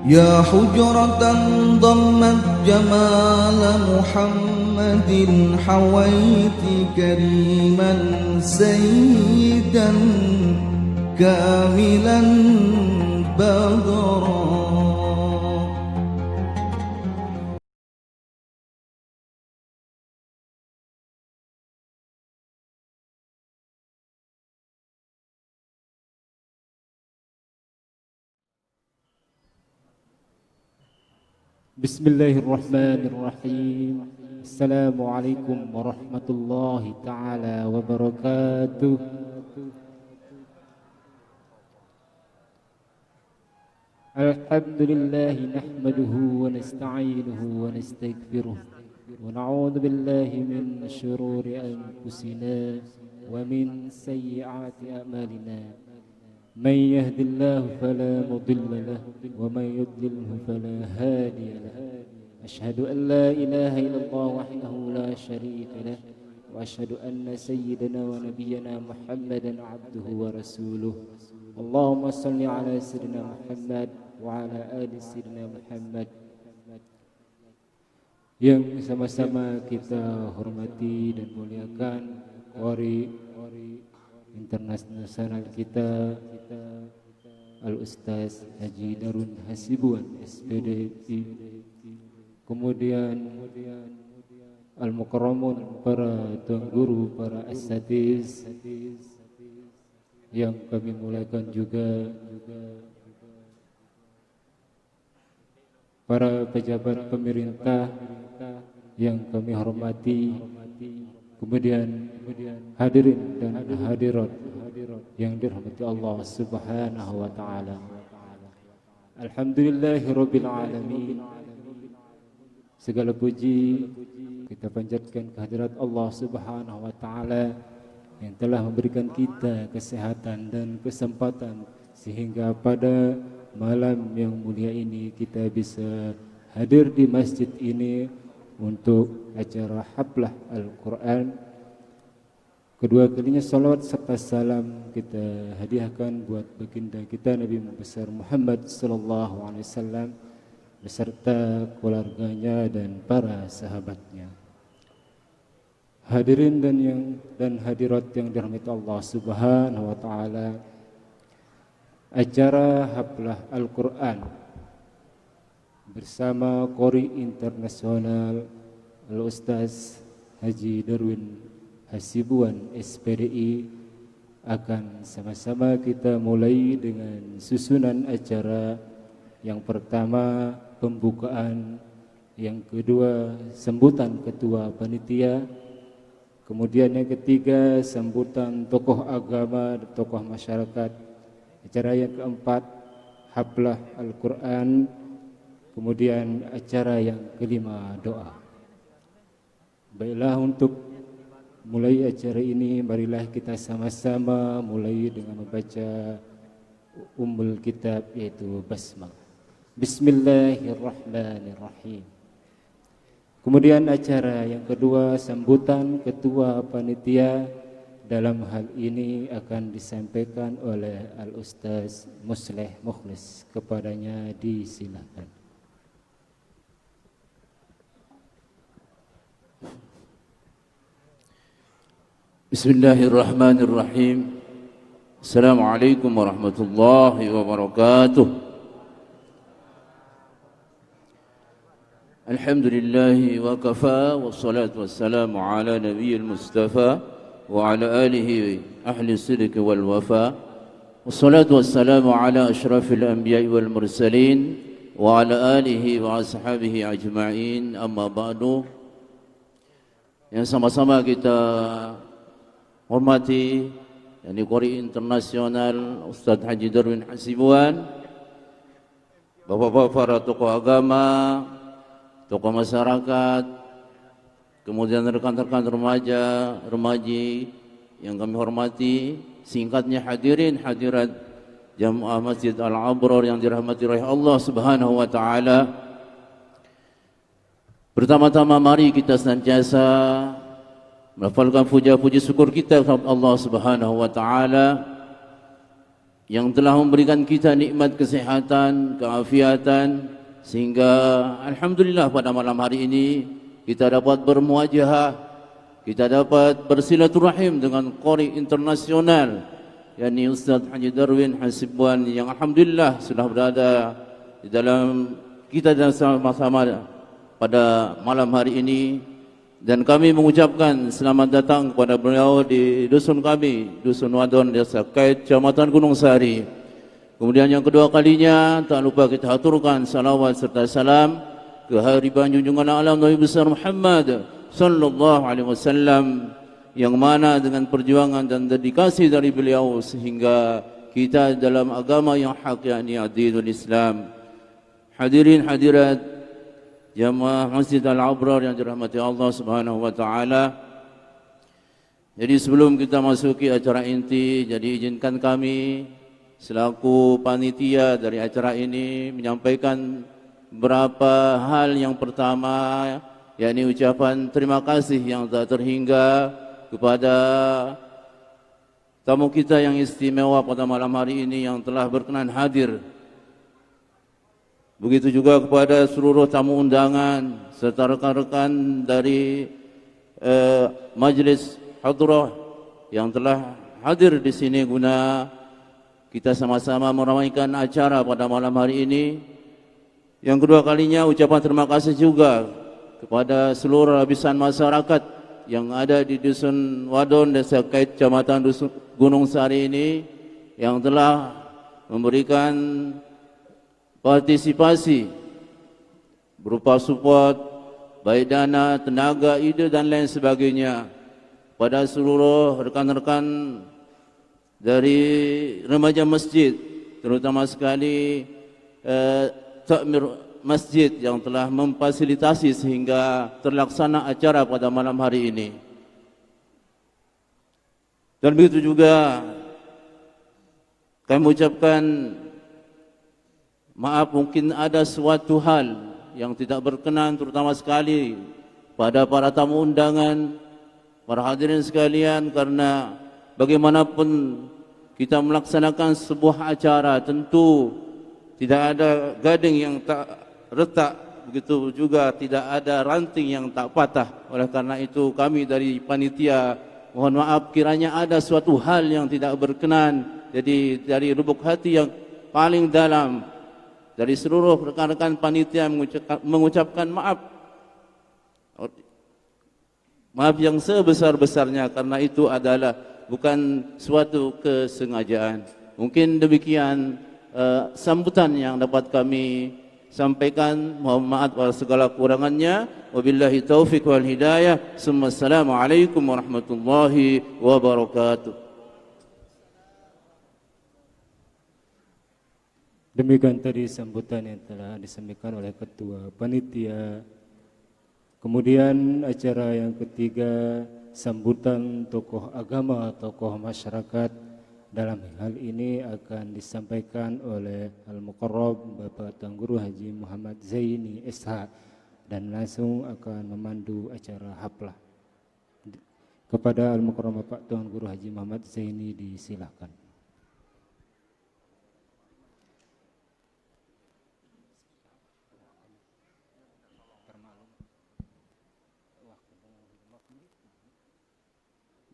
يا حجرة ضمت جمال محمد حويت كريما سيدا كاملا بدرا. Bismillahirrahmanirrahim. Assalamualaikum warahmatullahi ta'ala wabarakatuh. Alhamdulillahi nahmaduhu wa nasta'inuhu wa nastaghfiruh wa na'udzu billahi min shururi anfusina wa min sayyiati a'malina. من يهد الله فلا مضل له ومن يضلله فلا هادي له. أشهد أن لا إله إلا الله وحده لا شريك له وأشهد أن سيدنا ونبينا محمدا عبده ورسوله. اللهم صل على سيدنا محمد وعلى آل سيدنا محمد. Yang sama-sama kita hormati dan muliakan qari internasional kita Al-Ustaz Haji Darwin Hasibuan SPD, kemudian Al-Mukarramun, para tuan guru, para asatiz yang kami muliakan juga, para pejabat pemerintah yang kami hormati, kemudian hadirin dan hadirat yang dirahmati Allah Subhanahu wa taala. Alhamdulillahirabbil alamin. Segala puji kita panjatkan kehadirat Allah Subhanahu wa taala yang telah memberikan kita kesehatan dan kesempatan sehingga pada malam yang mulia ini kita bisa hadir di masjid ini untuk acara haflah Al-Quran. Kedua kalinya salawat serta salam kita hadiahkan buat baginda kita Nabi besar Muhammad sallallahu alaihi wasallam beserta keluarganya dan para sahabatnya. Hadirin dan hadirat yang dirahmati Allah Subhanahu wa taala, acara haflah Al-Quran bersama qori internasional Al-Ustaz Haji Darwin Hasibuan SPDI akan sama-sama kita mulai dengan susunan acara. Yang pertama pembukaan, yang kedua sambutan ketua panitia, kemudian yang ketiga sambutan tokoh agama dan tokoh masyarakat. Acara yang keempat haflah Al-Quran, kemudian acara yang kelima doa. Baiklah, untuk mulai acara ini marilah kita sama-sama mulai dengan membaca ummul kitab, yaitu basmalah. Bismillahirrahmanirrahim. Kemudian acara yang kedua sambutan ketua panitia. Dalam hal ini akan disampaikan oleh Al-Ustaz Musleh Mukhlis. Kepadanya disilakan. Bismillahirrahmanirrahim. Assalamualaikum warahmatullahi wabarakatuh. Alhamdulillahi wa kafa, wassalatu wassalamu ala nabiyil mustafa wa ala alihi ahli sidq wal wafa, wassalatu wassalamu ala ashrafil anbiya'i wal mursalin wa ala alihi wa ashabihi ajma'in. Amma ba'du. Yang sama-sama kita hormati yakni qori internasional Ustaz Haji Darwin Hasibuan, bapak-bapak para tokoh agama, tokoh masyarakat, kemudian rekan-rekan remaja, remaji yang kami hormati, singkatnya hadirin hadirat Jamaah Masjid Al-Abrar yang dirahmati oleh Allah Subhanahu wa taala. Pertama-tama mari kita senantiasa melafalkan puja-puji syukur kita kepada Allah Subhanahu wa taala yang telah memberikan kita nikmat kesehatan, keafiatan, sehingga alhamdulillah pada malam hari ini kita dapat bermuajahah, kita dapat bersilaturahim dengan qari internasional, yakni Ustaz Haji Darwin Hasibwan, yang alhamdulillah sudah berada di dalam kita dan sama-sama pada malam hari ini. Dan kami mengucapkan selamat datang kepada beliau di dusun kami, Dusun Wadon, Desa Kait, Kecamatan Gunung Sari. Kemudian yang kedua kalinya, tak lupa kita aturkan salawat serta salam ke hariban junjungan alam Nabi besar Muhammad sallallahu alaihi wasallam, yang mana dengan perjuangan dan dedikasi dari beliau sehingga kita dalam agama yang hak, yakni ad-dinul Islam. Hadirin hadirat jamaah Masjid Al-Abrar yang dirahmati Allah Subhanahu wa taala. Jadi sebelum kita masuki acara inti, jadi izinkan kami selaku panitia dari acara ini menyampaikan beberapa hal. Yang pertama, yakni ucapan terima kasih yang tak terhingga kepada tamu kita yang istimewa pada malam hari ini yang telah berkenan hadir. Begitu juga kepada seluruh tamu undangan serta rekan-rekan dari majlis hadrah yang telah hadir di sini guna kita sama-sama meramaikan acara pada malam hari ini. Yang kedua kalinya ucapan terima kasih juga kepada seluruh lapisan masyarakat yang ada di Dusun Wadon, Desa Kait, Kecamatan Gunung Sari ini, yang telah memberikan partisipasi berupa support baik dana, tenaga, ide dan lain sebagainya pada seluruh rekan-rekan dari remaja masjid, terutama sekali takmir masjid yang telah memfasilitasi sehingga terlaksana acara pada malam hari ini. Dan begitu juga kami mengucapkan maaf, mungkin ada suatu hal yang tidak berkenan, terutama sekali pada para tamu undangan, para hadirin sekalian, karena bagaimanapun kita melaksanakan sebuah acara, tentu tidak ada gading yang tak retak, begitu juga tidak ada ranting yang tak patah. Oleh karena itu kami dari panitia mohon maaf kiranya ada suatu hal yang tidak berkenan. Jadi dari lubuk hati yang paling dalam dari seluruh rekan-rekan panitia mengucapkan maaf yang sebesar-besarnya, karena itu adalah bukan suatu kesengajaan. Mungkin demikian sambutan yang dapat kami sampaikan. Mohon maaf atas segala kurangannya. Wabillahi taufiq wal hidayah. Assalamualaikum warahmatullahi wabarakatuh. Demikian tadi sambutan yang telah disampaikan oleh Ketua Panitia. Kemudian acara yang ketiga, sambutan tokoh agama, tokoh masyarakat. Dalam hal ini akan disampaikan oleh Al-Muqarrab Bapak Tuan Guru Haji Muhammad Zaini SH, dan langsung akan memandu acara haflah. Kepada Al-Muqarrab Bapak Tuan Guru Haji Muhammad Zaini disilakan.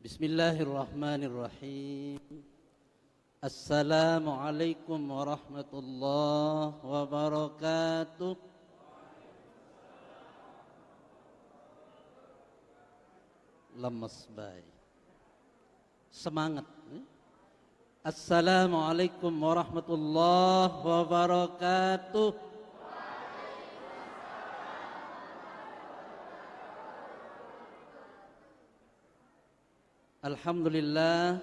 Bismillahirrahmanirrahim. Assalamualaikum warahmatullahi wabarakatuh. Lemes baik. Semangat. Assalamualaikum warahmatullahi wabarakatuh. Alhamdulillah,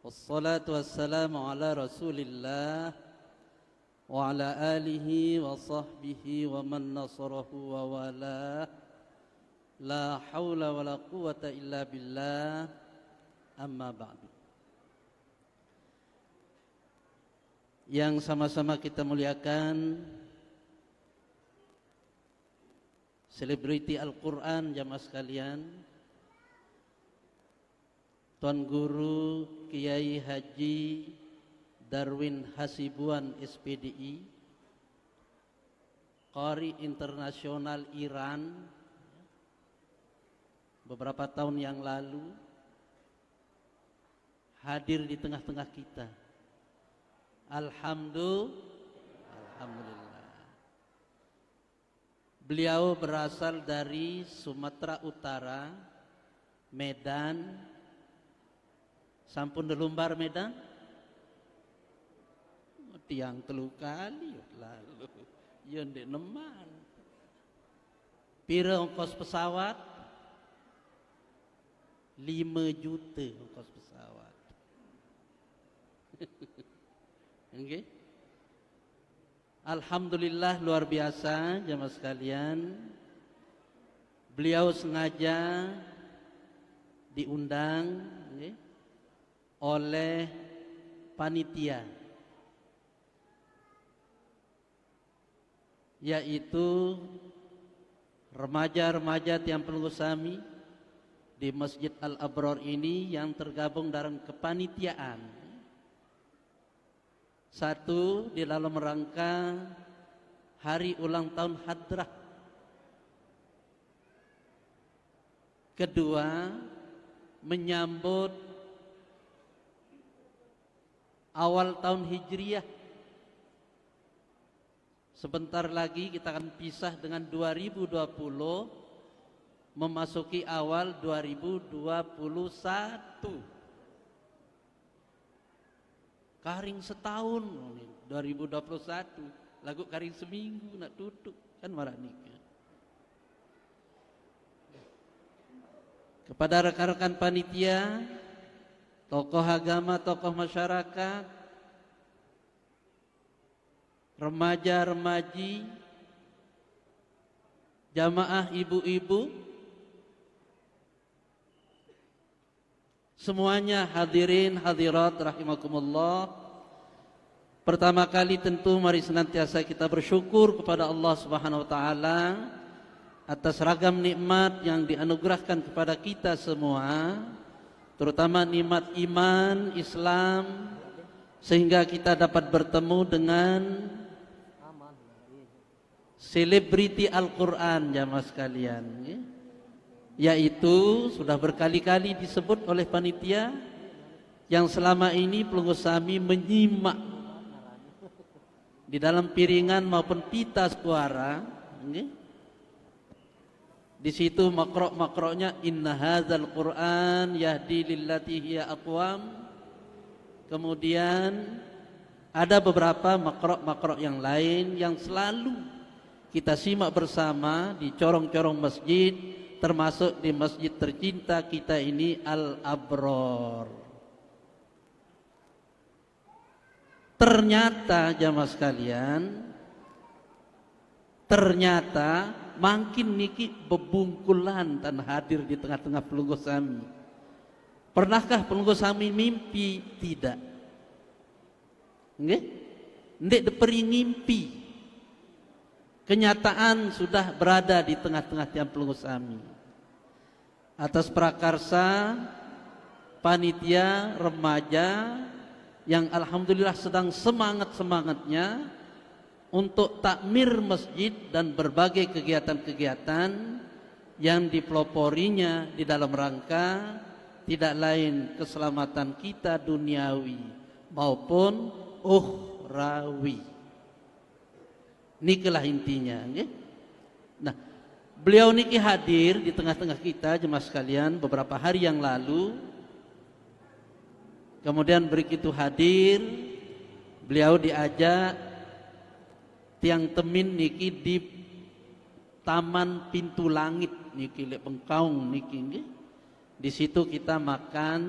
wassalatu wassalamu ala rasulillah wa ala alihi wa sahbihi wa man nasarahu wa wala. La hawla wa la quwata illa billah. Amma ba'du. Yang sama-sama kita muliakan, selebriti Al-Quran jamaah sekalian, Tuan Guru Kiai Haji Darwin Hasibuan SPDI, Qari Internasional Iran, beberapa tahun yang lalu hadir di tengah-tengah kita. Alhamdulillah. Beliau berasal dari Sumatera Utara, Medan. Sampun delumbar Medan? Tiang telu kali lalu. Ya ndek neman. Pira ongkos pesawat? 5 juta ongkos pesawat. Okay. Alhamdulillah, luar biasa jamaah sekalian. Beliau sengaja diundang oleh panitia, yaitu remaja-remaja Tiang Pelunggu Sami di Masjid Al-Abror ini yang tergabung dalam kepanitiaan. Satu, di dalam rangka hari ulang tahun Hadrah. Kedua, menyambut awal tahun Hijriyah. Sebentar lagi kita akan pisah dengan 2020, memasuki awal 2021. Karing setahun 2021, lagu karing seminggu nak tutup kan marah nikah. Kepada rekan-rekan panitia, tokoh agama, tokoh masyarakat, remaja-remaji, jamaah ibu-ibu, semuanya hadirin hadirat rahimakumullah. Pertama kali tentu mari senantiasa kita bersyukur kepada Allah Subhanahu wa taala atas ragam nikmat yang dianugerahkan kepada kita semua, terutama nikmat iman, Islam, sehingga kita dapat bertemu dengan selebriti Al-Quran jamaah sekalian, yaitu sudah berkali-kali disebut oleh panitia yang selama ini Pelunggu Sami menyimak di dalam piringan maupun pita suara. Di situ makrok-makroknya inna hadzal Qur'an yahdi lillati hiya aqwam. Kemudian ada beberapa makrok-makrok yang lain yang selalu kita simak bersama di corong-corong masjid, termasuk di masjid tercinta kita ini Al-Abror. Ternyata jamaah sekalian, ternyata makin niki bebungkulan dan hadir di tengah-tengah Pelunggu Sami. Pernahkah Pelunggu Sami mimpi? Tidak. Nggih? Ndek deperi ngimpi. Kenyataan sudah berada di tengah-tengah Tiang Pelunggu Sami. Atas prakarsa panitia remaja yang alhamdulillah sedang semangat-semangatnya untuk takmir masjid dan berbagai kegiatan-kegiatan yang dipeloporinya di dalam rangka tidak lain keselamatan kita duniawi maupun ukhrawi. Nikelah intinya. Nah, beliau niki hadir di tengah-tengah kita jemaah sekalian beberapa hari yang lalu. Kemudian begitu hadir, beliau diajak tiang temin niki di Taman Pintu Langit niki lek Bengkaung niki nggih. Di situ kita makan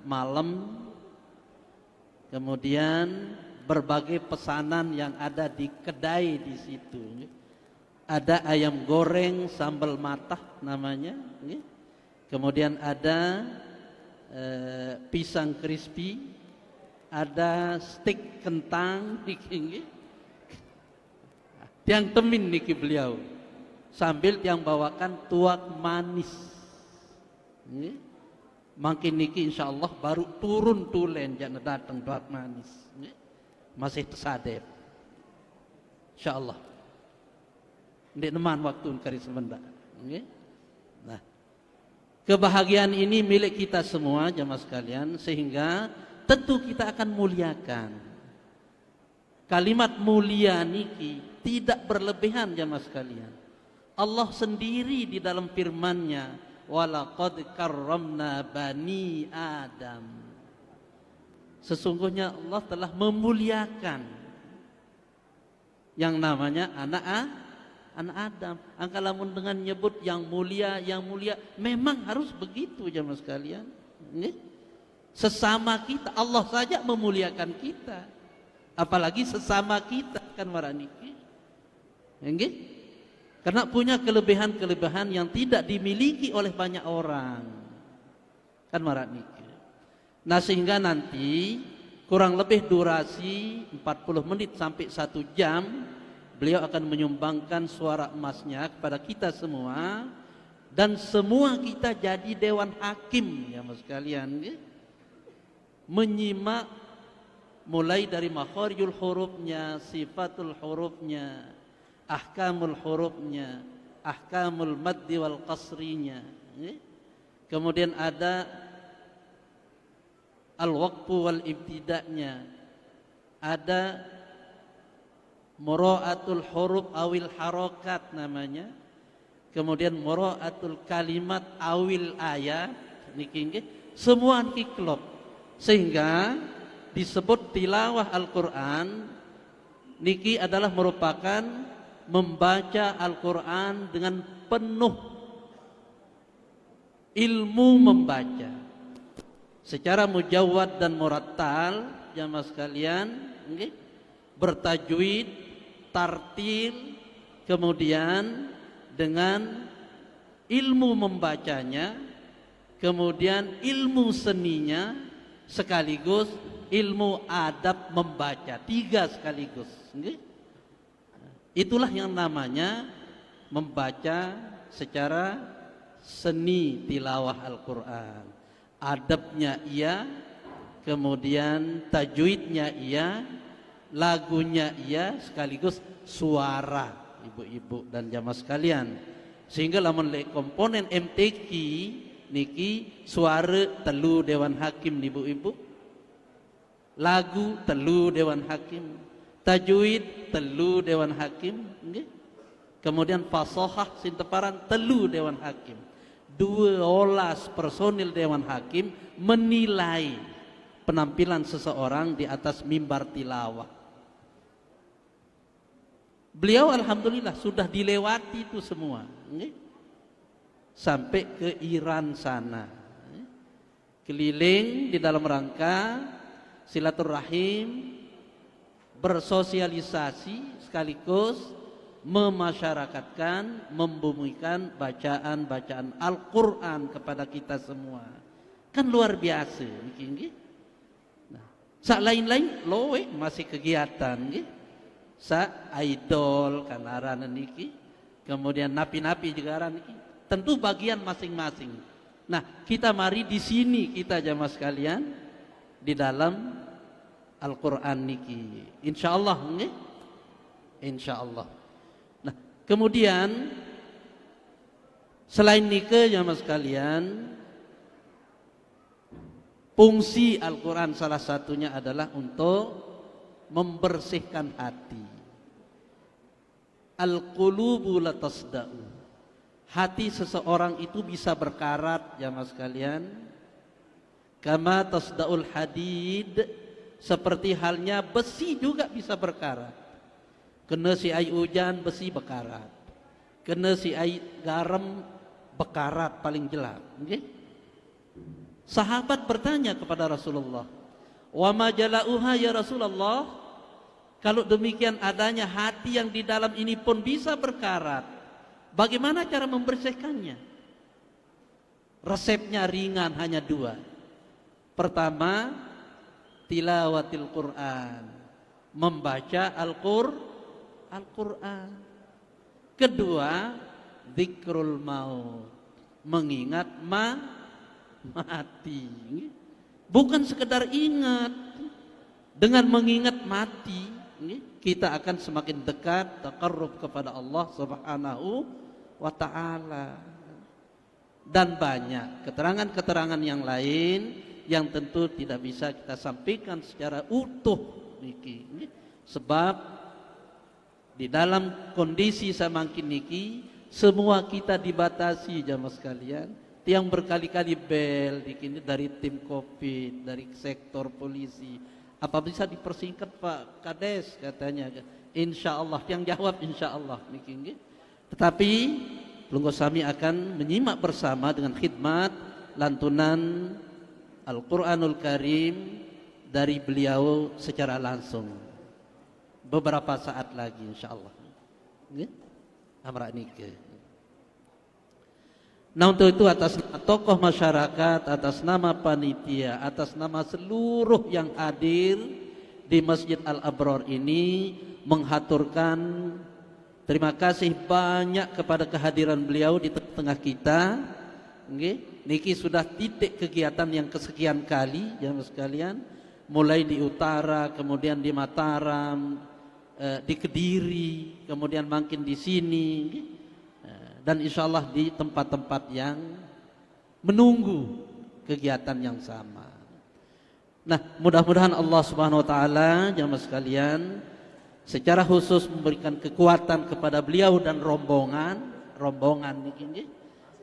malam. Kemudian berbagai pesanan yang ada di kedai di situ. Ada ayam goreng sambal matah namanya, kemudian ada pisang crispy, ada steak kentang, tiang temin niki beliau, sambil tiang bawakan tuak manis. Makin niki insyaallah baru turun tulen jangan datang doat manis. Masih tersadep. Insyaallah. Ndek neman waktu kari semendak. Nah, kebahagiaan ini milik kita semua jamaah sekalian, sehingga tentu kita akan muliakan. Kalimat mulia niki tidak berlebihan jamaah sekalian. Allah sendiri di dalam firman-Nya, walaqad karramna bani Adam. Sesungguhnya Allah telah memuliakan yang namanya anak Adam. Angka lamun dengan nyebut yang mulia, memang harus begitu jamaah sekalian. Sesama kita, Allah saja memuliakan kita, apalagi sesama kita kan waraniki. Karena punya kelebihan-kelebihan yang tidak dimiliki oleh banyak orang. Kan waraniki. Nah, sehingga nanti kurang lebih durasi 40 menit sampai 1 jam beliau akan menyumbangkan suara emasnya kepada kita semua, dan semua kita jadi dewan hakim ya mas sekalian, menyimak mulai dari makharijul hurufnya, sifatul hurufnya, ahkamul hurufnya, ahkamul maddi wal qasrinya, kemudian ada al-waqfu wal ibtida'nya, ada mura'atul huruf awil harokat namanya, kemudian mura'atul kalimat awil ayat, niki semua niki klop, sehingga disebut tilawah Al-Quran niki adalah merupakan membaca Al-Quran dengan penuh ilmu membaca secara mujawwad dan murattal jamaah sekalian, bertajwid, tartil, kemudian dengan ilmu membacanya, kemudian ilmu seninya, sekaligus ilmu adab membaca, 3 sekaligus. Itulah yang namanya membaca secara seni tilawah Al-Quran. Adabnya iya, kemudian tajwidnya iya, lagunya iya, sekaligus suara ibu-ibu dan jamaah sekalian. Sehingga lamun komponen MTQ niki suara telu dewan hakim ibu-ibu, lagu telu dewan hakim, tajwid telu dewan hakim, kemudian fasahah sinteparan telu dewan hakim. 12 personil dewan hakim menilai penampilan seseorang di atas mimbar tilawah. Beliau alhamdulillah sudah dilewati itu semua, sampai ke Iran sana, keliling di dalam rangka silaturahim, bersosialisasi, sekaligus memasyarakatkan, membumikan bacaan-bacaan Al-Quran kepada kita semua. Kan luar biasa niki. Nah, sak lain-lain loe masih kegiatan nggih. Sak idol kanaran niki, kemudian napi-napi juga aran niki. Tentu bagian masing-masing. Nah, kita mari di sini kita jamaah sekalian di dalam Al-Quran niki. Insyaallah nggih. Insyaallah. Nah, kemudian selain nike jamaah sekalian, fungsi Al-Quran salah satunya adalah untuk membersihkan hati. Al-qulubu la tasda'u. Hati seseorang itu bisa berkarat jamaah sekalian. Kama tasda'ul hadid, seperti halnya besi juga bisa berkarat. Kena si air hujan besi berkarat, kena si air garam berkarat paling jelek. Sahabat bertanya kepada Rasulullah, wa ma jalauha ya Rasulullah, kalau demikian adanya hati yang di dalam ini pun bisa berkarat, bagaimana cara membersihkannya? Resepnya ringan, hanya 2. Pertama, tilawatil Quran, membaca Al-Quran. Kedua, zikrul maut, mengingat mati. Bukan sekedar ingat. Dengan mengingat mati, kita akan semakin dekat taqarrub kepada Allah Subhanahu wa taala. Dan banyak keterangan-keterangan yang lain yang tentu tidak bisa kita sampaikan secara utuh niki. Sebab di dalam kondisi semakin niki semua kita dibatasi jamaah sekalian. Yang berkali-kali bel niki dari tim Covid, dari sektor polisi. Apa bisa dipersingkat Pak Kades katanya. Insya Allah yang jawab insya Allah. Tetapi Pelunggu Sami akan menyimak bersama dengan khidmat lantunan Al-Quranul Karim dari beliau secara langsung. Beberapa saat lagi insya Allah. Amrak nikah. Nah untuk itu atas nama tokoh masyarakat, atas nama panitia, atas nama seluruh yang hadir di Masjid Al-Abrar ini menghaturkan terima kasih banyak kepada kehadiran beliau di tengah kita. Niki sudah titik kegiatan yang kesekian kali jamaah sekalian, mulai di utara, kemudian di Mataram, di Kediri, kemudian makin di sini. Dan insya Allah di tempat-tempat yang menunggu kegiatan yang sama. Nah, mudah-mudahan Allah Subhanahu wa taala jamaah sekalian secara khusus memberikan kekuatan kepada beliau dan rombongan ini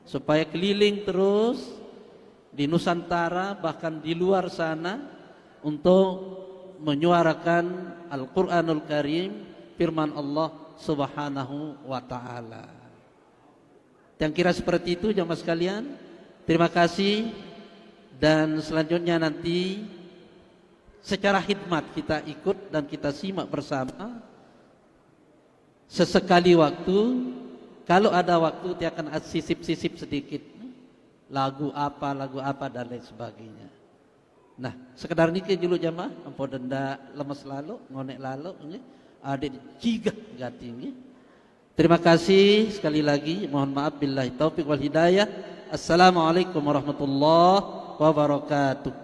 supaya keliling terus di Nusantara bahkan di luar sana untuk menyuarakan Al-Qur'anul Karim, firman Allah Subhanahu wa taala. Yang kira seperti itu jamaah sekalian. Terima kasih. Dan selanjutnya nanti secara khidmat kita ikut dan kita simak bersama. Sesekali waktu, kalau ada waktu dia akan sisip-sisip sedikit lagu apa dan lain sebagainya. Nah, sekedar niki dulu jamaah, ampun denda lemes lalu, ngonek lalu, adik jigah gati ini. Terima kasih sekali lagi. Mohon maaf billahi taufiq wal hidayah. Assalamualaikum warahmatullahi wabarakatuh.